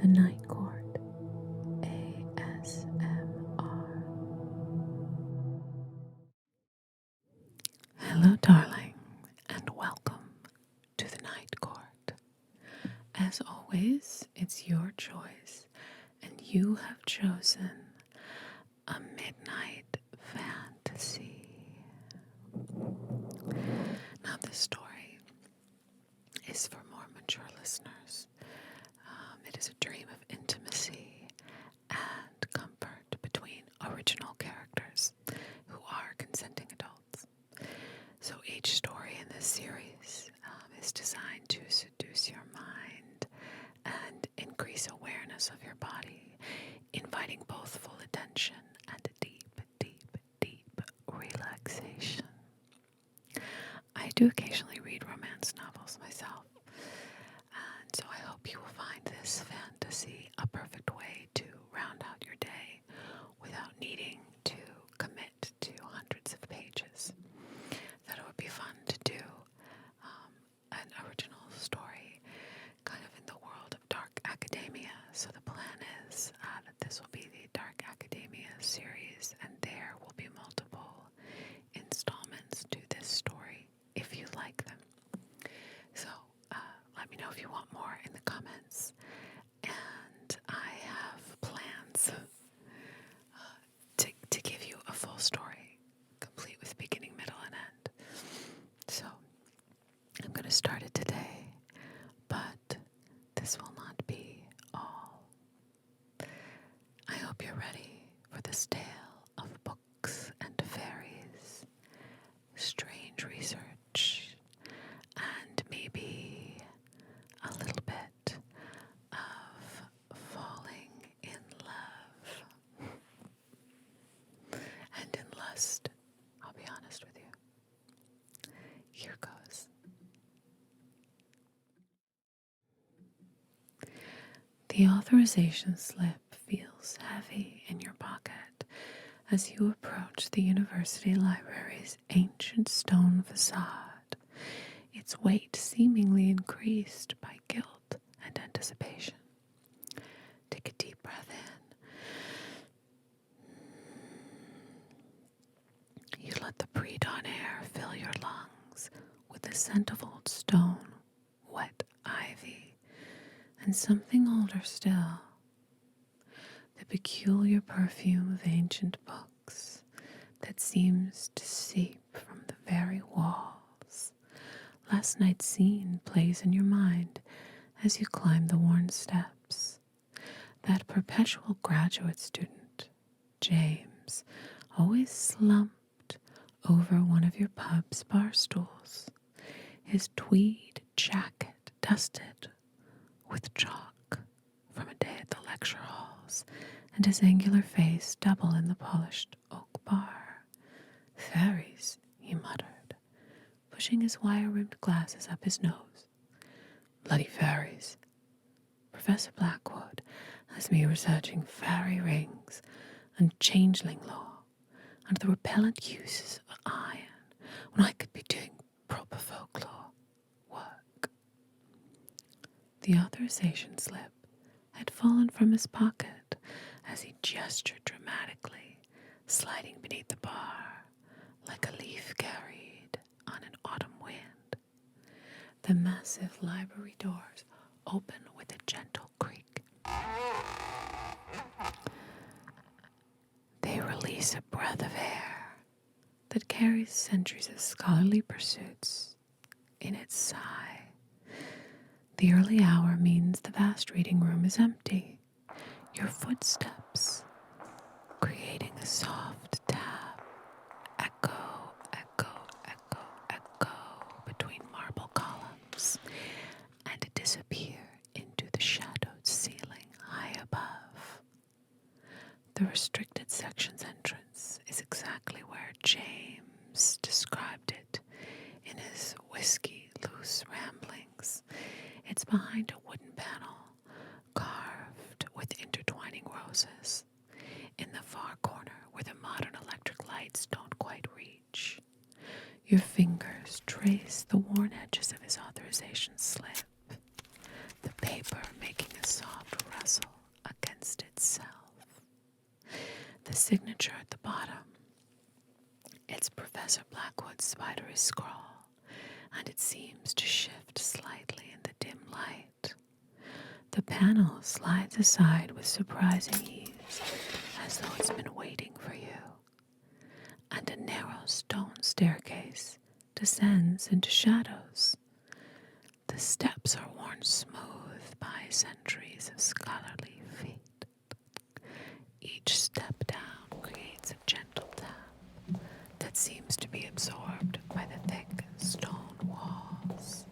Night Court ASMR. Hello, darling, and welcome to the Night Court. As always, it's your choice, and you have chosen a midnight fantasy. Now, this story is for more mature listeners. It is a dream of intimacy and comfort between original characters who are consenting adults. So each story in this series is designed to seduce your mind and increase awareness of your body, inviting both full attention and a deep, deep, deep relaxation. I do occasionally read romance novels myself, and so I hope you will find this fantasy a perfect way to round out your day without needing to commit to hundreds of pages. That it would be fun to do an original story kind of in the world of dark academia. So the plan is that this will be the Dark Academia series, and there will be multiple installments to this story if you like them. So let me know if you want more in the comments. And I have plans to give you a full story, complete with beginning, middle, and end. So I'm going to start it today, but this will not be all. I hope you're ready for this tale of books and fairies, strange research, and maybe a little bit of falling in love and in lust. I'll be honest with you. Here goes. The authorization slip feels heavy in your pocket as you approach the university library's ancient stone facade, its weight seemingly increased by guilt and anticipation. Take a deep breath in. You let the pre-dawn air fill your lungs with the scent of old stone, wet ivy, and something older still, the peculiar perfume of ancient books that seems to seep from the very walls. Last night's scene plays in your mind as you climb the worn steps. That perpetual graduate student, James, always slumped over one of your pub's bar stools, his tweed jacket dusted with chalk from a day at the lecture halls, and his angular face double in the polished oak bar. "Fairies," he muttered, pushing his wire-rimmed glasses up his nose. "Bloody fairies. Professor Blackwood has me researching fairy rings and changeling law and the repellent uses of iron when I could be doing proper folklore work." The authorization slip had fallen from his pocket as he gestured dramatically, sliding beneath the bar like a leaf carried on an autumn wind. The massive library doors open with a gentle creak. They release a breath of air that carries centuries of scholarly pursuits in its sigh. The early hour means the vast reading room is empty. Your footsteps creating a soft tap, echo, echo, echo, echo between marble columns, and disappear into the shadowed ceiling high above. The restricted section's entrance is exactly where James described it in his whiskey-loose ramblings. It's behind a wooden panel carved with intertwining roses in the far corner where the modern electric lights don't quite reach. Your fingers trace the worn edges of his authorization slip, the paper making a soft rustle signature at the bottom. It's Professor Blackwood's spidery scrawl, and it seems to shift slightly in the dim light. The panel slides aside with surprising ease, as though it's been waiting for you, and a narrow stone staircase descends into shadows. The steps are worn smooth by centuries of scholarly feet. Each step down creates a gentle tap that seems to be absorbed by the thick stone walls.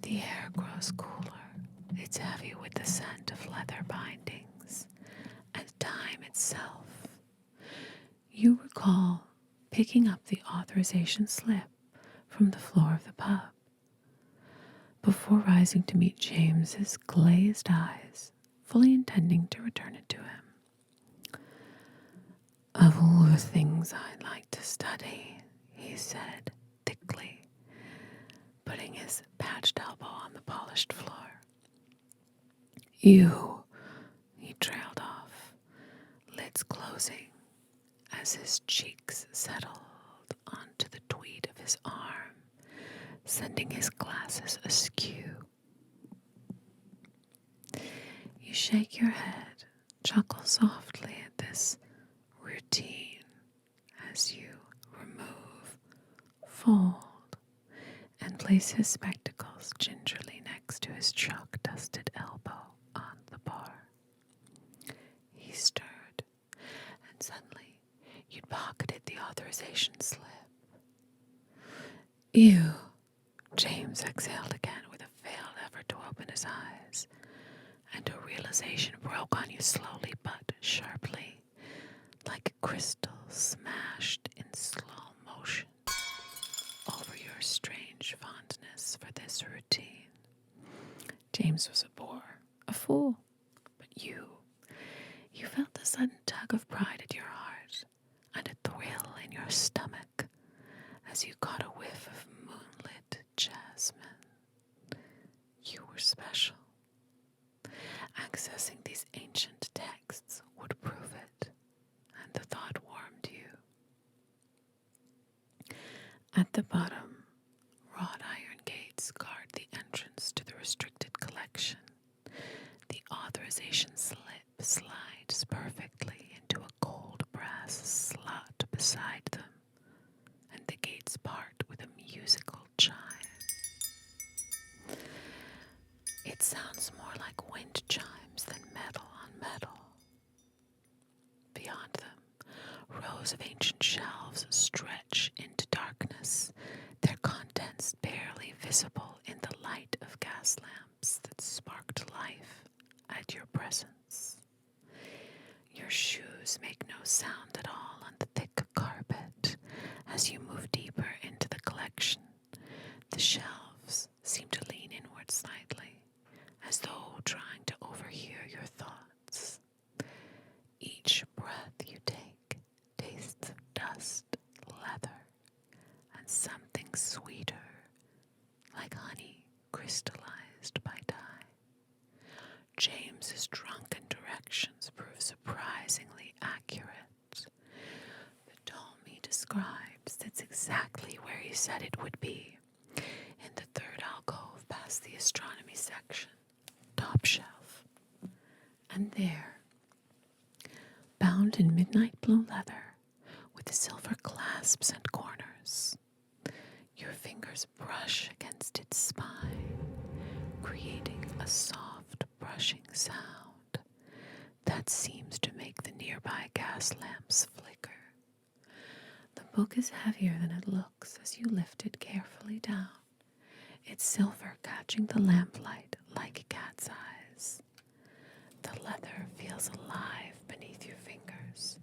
The air grows cooler. It's heavy with the scent of leather bindings and time itself. You recall picking up the authorization slip from the floor of the pub before rising to meet James's glazed eyes, fully intending to return it to him. "Of all the things I'd like to study," he said thickly, putting his patched elbow on the polished floor. "You," he trailed off, lids closing as his cheeks settled onto the tweed of his arm, sending his glasses askew. You shake your head, chuckle softly at this routine as you remove, fold, and place his spectacles gingerly next to his chalk-dusted elbow on the bar. He stirred, and suddenly you'd pocketed the authorization slip. "Ew," James exhaled again with a failed effort to open his eyes, and a realization broke on you slowly but sharply, like a crystal smashed in slow motion over your strange fondness for this routine. James was a bore, a fool, but you felt a sudden tug of pride at your heart and a thrill in your stomach as you caught a whiff of moonlit jasmine. You were special. Accessing these ancient texts would prove it, and the thought warmed you. At the bottom, wrought iron gates guard the entrance to the restricted collection. The authorization slip slides perfectly into a cold brass slot beside them, and the gates part with a musical chime. It sounds more like wind chimes than metal on metal. Beyond them, rows of ancient shelves stretch into darkness, their contents barely visible in the light of gas lamps that sparked life at your presence. Your shoes make no sound at all on the thick carpet as you move deeper into the collection. The shelves seem to lean inward slightly, as though trying to overhear your thoughts. Each breath you take tastes of dust, leather, and something sweeter, like honey crystallized by dye. James's drunken directions prove surprisingly accurate. The dome he describes sits exactly where he said it would be, in the third alcove past the astronomy section, top shelf. And there, bound in midnight blue leather, with silver clasps and corners, your fingers brush against its spine, creating a soft brushing sound that seems to make the nearby gas lamps flicker. The book is heavier than it looks as you lift it carefully down, its silver catching the lamplight like a cat's eyes. The leather feels alive beneath your fingers,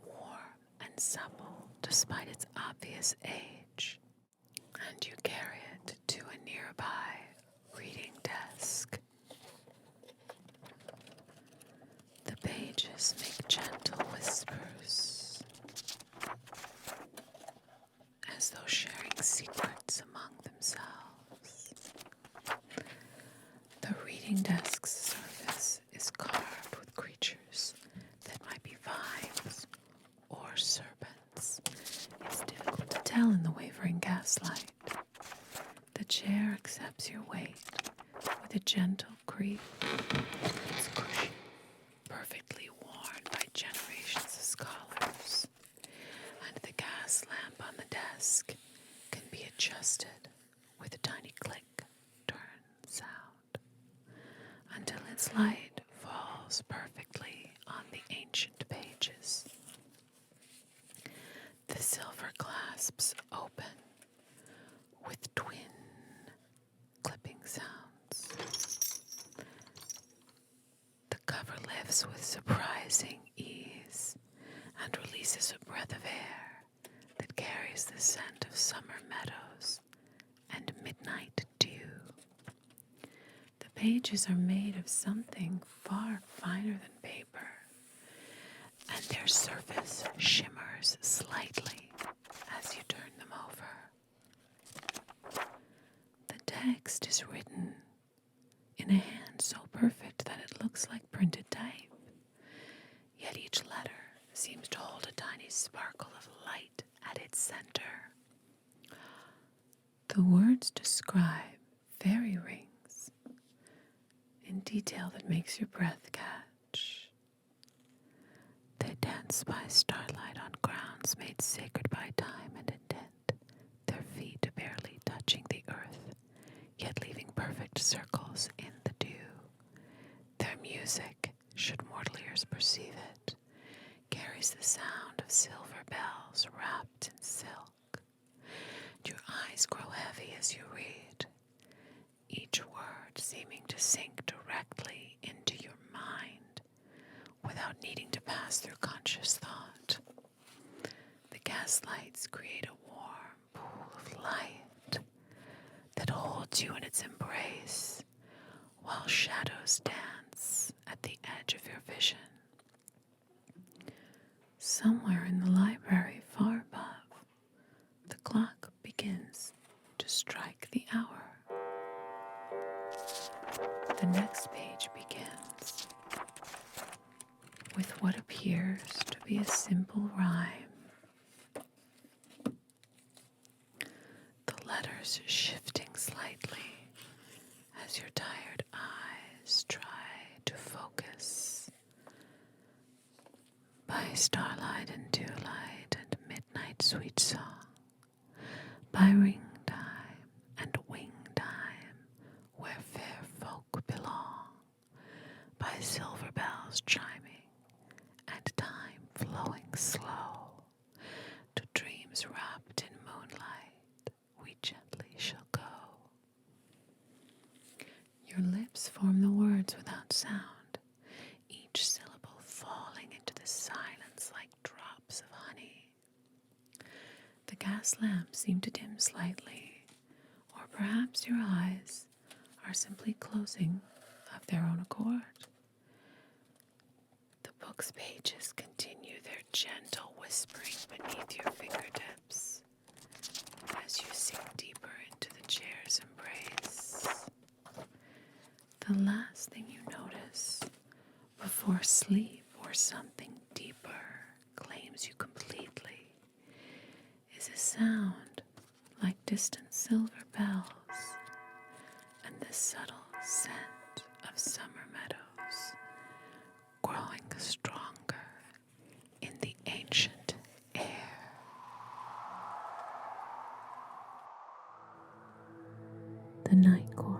warm and supple despite its obvious age, and you carry it to a nearby reading desk. The pages make gentle whispers, as though sharing secrets among themselves. The reading desk's surface is carved with creatures that might be vines gaslight. The chair accepts your weight with a gentle creak. It's cushy, perfectly worn by generations of scholars, and the gas lamp on the desk can be adjusted with a tiny click, turn sound until its light falls perfectly on the ancient pages. The silver clasps open with twin clipping sounds. The cover lifts with surprising ease and releases a breath of air that carries the scent of summer meadows and midnight dew. The pages are made of something far finer than paper, and their surface shimmers slightly as you turn them over. The text is written in a hand so perfect that it looks like printed type, yet each letter seems to hold a tiny sparkle of light at its center. The words describe fairy rings in detail that makes your breath catch. They dance by starlight on grounds made sacred by time and intent, their feet barely touching the earth, yet leaving perfect circles in the dew. Their music, should mortal ears perceive it, carries the sound of silver bells wrapped in silk. Your eyes grow heavy as you read, each word seeming to sink directly into your mind without needing to pass through conscious thought. The gaslights create a warm pool of light that holds you in its embrace while shadows dance at the edge of your vision. Somewhere in the library far above, the clock begins to strike the hour. The next page begins with what appears to be a simple rhyme. The letters shifting slightly as your tired eyes try to focus. By starlight and dewlight and midnight sweet song, by ring time and wing time, where fair folk belong, by silver bells chiming and time flowing slow, to dreams wrapped in moonlight, we gently shall go. Your lips form the words without sound, each syllable falling into the silence like drops of honey. The gas lamps seem to dim slightly, or perhaps your eyes are simply closing of their own accord. The book's pages continue their gentle whispering beneath your fingertips as you sink deeper into the chair's embrace. The last thing you notice before sleep or something deeper claims you completely is a sound like distant silver bells and the subtle scent of summer meadows growing stronger in the ancient air. The night court.